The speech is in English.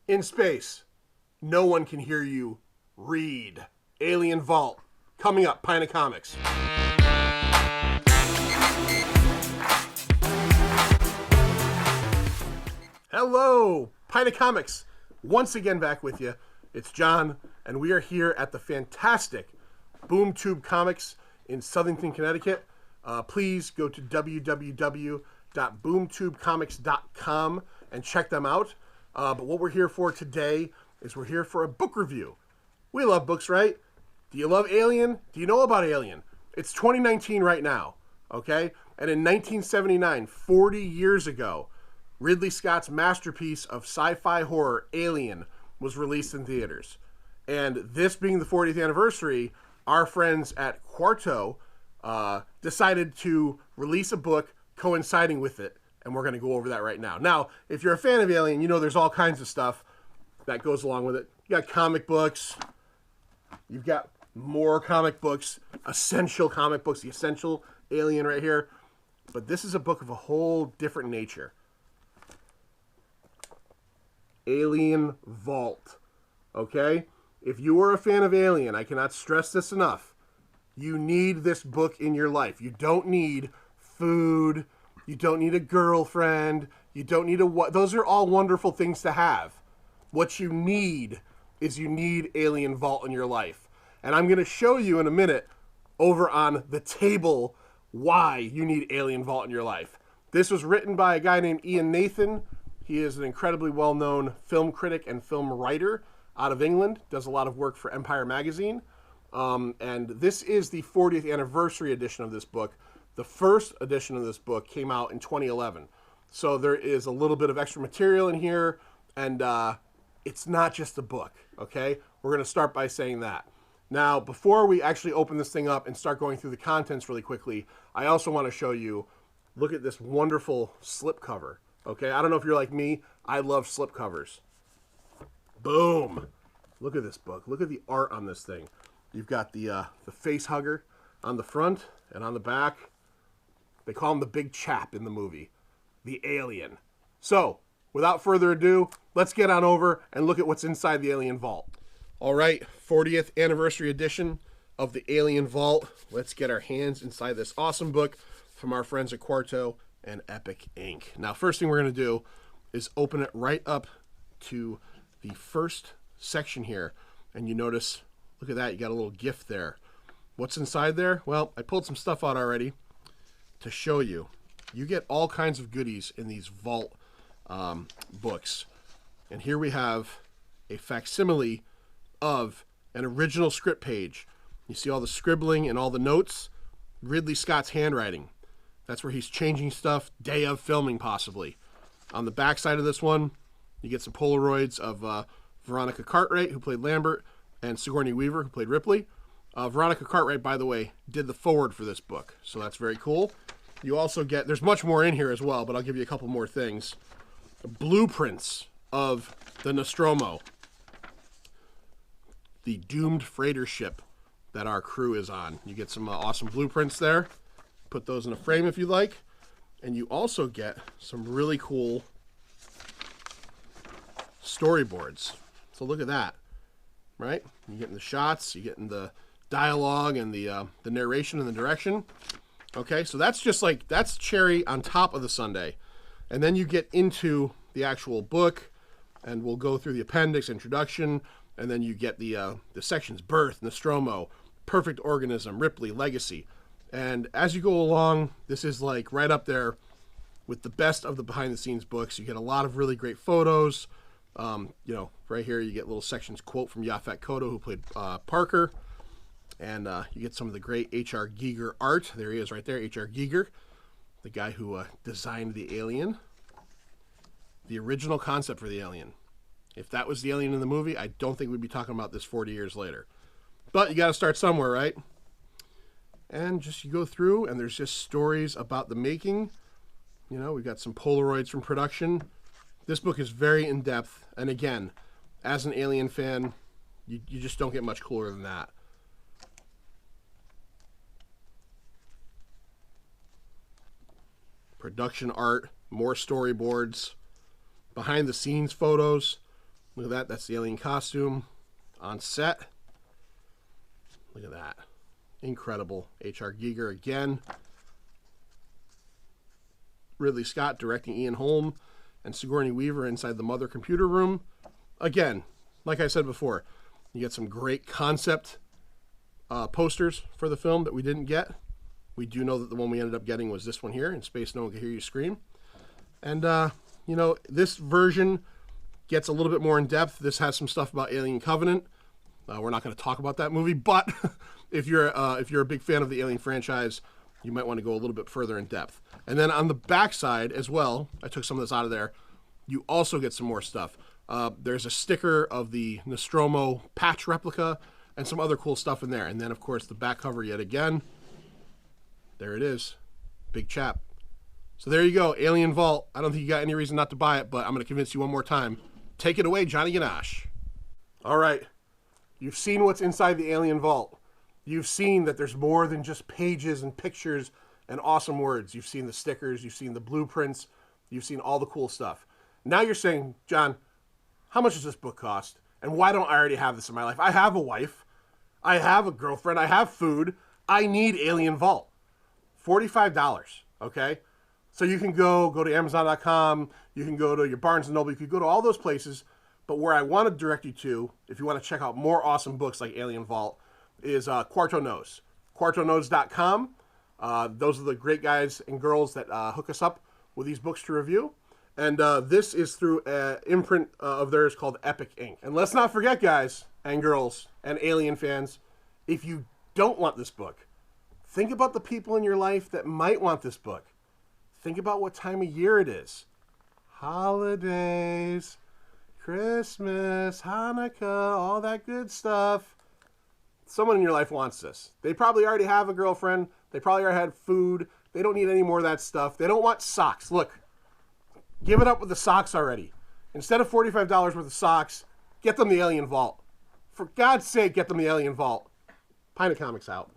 In space, no one can hear you read. Alien Vault. Coming up, Pint of Comics. Hello, Pint of Comics. Once again back with you. It's John, and we are here at the fantastic Boom Tube Comics in Southington, Connecticut. Please go to www.boomtubecomics.com and check them out. But what we're here for today is we're here for a book review. We love books, right? Do you love Alien? Do you know about Alien? It's 2019 right now, okay? And in 1979, 40 years ago, Ridley Scott's masterpiece of sci-fi horror, Alien, was released in theaters. And this being the 40th anniversary, our friends at Quarto decided to release a book coinciding with it, and we're going to go over that right now. Now, if you're a fan of Alien, you know there's all kinds of stuff that goes along with it. You got comic books, you've got more comic books, essential comic books, the essential Alien right here. But this is a book of a whole different nature. Alien Vault. Okay? If you are a fan of Alien, I cannot stress this enough. You need this book in your life. You don't need food. You don't need a girlfriend. You don't need a... Those are all wonderful things to have. What you need is you need Alien Vault in your life. And I'm going to show you in a minute over on the table why you need Alien Vault in your life. This was written by a guy named Ian Nathan. He is an incredibly well-known film critic and film writer out of England. Does a lot of work for Empire Magazine. And this is the 40th anniversary edition of this book. The first edition of this book came out in 2011. So there is a little bit of extra material in here, and it's not just a book, okay? We're going to start by saying that. Now, before we actually open this thing up and start going through the contents really quickly, I also want to show you, look at this wonderful slipcover, okay? I don't know if you're like me. I love slipcovers. Boom. Look at this book. Look at the art on this thing. You've got the face hugger on the front and on the back. They call him the big chap in the movie, the alien. So, without further ado, let's get on over and look at what's inside the Alien Vault. All right, 40th anniversary edition of the Alien Vault. Let's get our hands inside this awesome book from our friends at Quarto and Epic Ink. Now, first thing we're going to do is open it right up to the first section here. And you notice, look at that, you got a little gift there. What's inside there? Well, I pulled some stuff out already to show you. You get all kinds of goodies in these Vault books. And here we have a facsimile of an original script page. You see all the scribbling and all the notes. Ridley Scott's handwriting. That's where he's changing stuff, day of filming possibly. On the back side of this one, you get some Polaroids of Veronica Cartwright, who played Lambert, and Sigourney Weaver, who played Ripley. Veronica Cartwright, by the way, did the foreword for this book, so that's very cool. You also get, there's much more in here as well, but I'll give you a couple more things. Blueprints of the Nostromo, the doomed freighter ship that our crew is on. You get some awesome blueprints there. Put those in a frame if you like. And you also get some really cool storyboards. So look at that, right? You're getting the shots, you're getting the dialogue and the narration and the direction. Okay, so that's just like, that's cherry on top of the sundae. And then you get into the actual book, and we'll go through the appendix, introduction, and then you get the sections: Birth, Nostromo, Perfect Organism, Ripley, Legacy. And as you go along, this is like right up there with the best of the behind-the-scenes books. You get a lot of really great photos. You know, right here you get little sections, quote from Yaphet Kotto, who played Parker. And you get some of the great H.R. Giger art. There he is right there, H.R. Giger, the guy who designed the alien. The original concept for the alien. If that was the alien in the movie, I don't think we'd be talking about this 40 years later. But you got to start somewhere, right? And just you go through, and there's just stories about the making. You know, we got some Polaroids from production. This book is very in-depth. And again, as an Alien fan, you just don't get much cooler than that. Production art, more storyboards, behind the scenes photos. Look at that. That's the alien costume on set. Look at that. Incredible. H.R. Giger again. Ridley Scott directing Ian Holm and Sigourney Weaver inside the mother computer room. Again, like I said before, you get some great concept posters for the film that we didn't get. We do know that the one we ended up getting was this one here, In Space No One Can Hear You Scream. And, you know, this version gets a little bit more in depth. This has some stuff about Alien Covenant. We're not going to talk about that movie, but if you're a big fan of the Alien franchise, you might want to go a little bit further in depth. And then on the back side as well, I took some of this out of there, you also get some more stuff. There's a sticker of the Nostromo patch replica and some other cool stuff in there. And then, of course, the back cover yet again. There it is. Big chap. So there you go, Alien Vault. I don't think you got any reason not to buy it, but I'm going to convince you one more time. Take it away, Johnny Ganache. All right. You've seen what's inside the Alien Vault. You've seen that there's more than just pages and pictures and awesome words. You've seen the stickers. You've seen the blueprints. You've seen all the cool stuff. Now you're saying, John, how much does this book cost? And why don't I already have this in my life? I have a wife. I have a girlfriend. I have food. I need Alien Vault. $45, okay? So you can go to Amazon.com. You can go to your Barnes & Noble. You can go to all those places. But where I want to direct you to, if you want to check out more awesome books like Alien Vault, is Quarto Knows. QuartoKnows.com. Those are the great guys and girls that hook us up with these books to review. And this is through an imprint of theirs called Epic Ink. And let's not forget, guys and girls and Alien fans, if you don't want this book, think about the people in your life that might want this book. Think about what time of year it is. Holidays, Christmas, Hanukkah, all that good stuff. Someone in your life wants this. They probably already have a girlfriend. They probably already had food. They don't need any more of that stuff. They don't want socks. Look, give it up with the socks already. Instead of $45 worth of socks, get them the Alien Vault. For God's sake, get them the Alien Vault. Pint of Comics out.